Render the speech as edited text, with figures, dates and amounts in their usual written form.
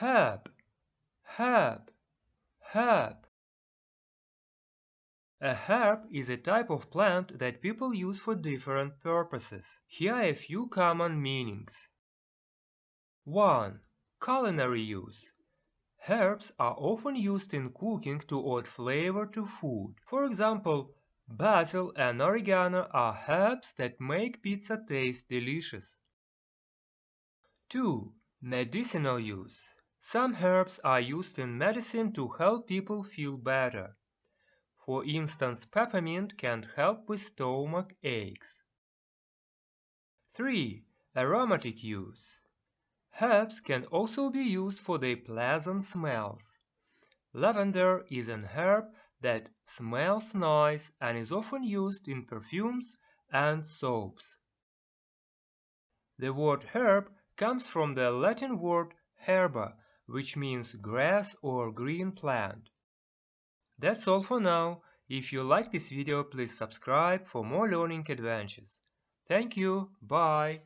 herb, herb, herb. A herb is a type of plant that people use for different purposes. Here are a few common meanings. 1. Culinary use. Herbs are often used in cooking to add flavor to food. For example, basil and oregano are herbs that make pizza taste delicious. 2. Medicinal use. Some herbs are used in medicine to help people feel better. For instance, peppermint can help with stomach aches. 3. Aromatic use. Herbs can also be used for their pleasant smells. Lavender is an herb that smells nice and is often used in perfumes and soaps. The word herb comes from the Latin word herba, which means grass or green plant. That's all for now. If you like this video, please subscribe for more learning adventures. Thank you. Bye.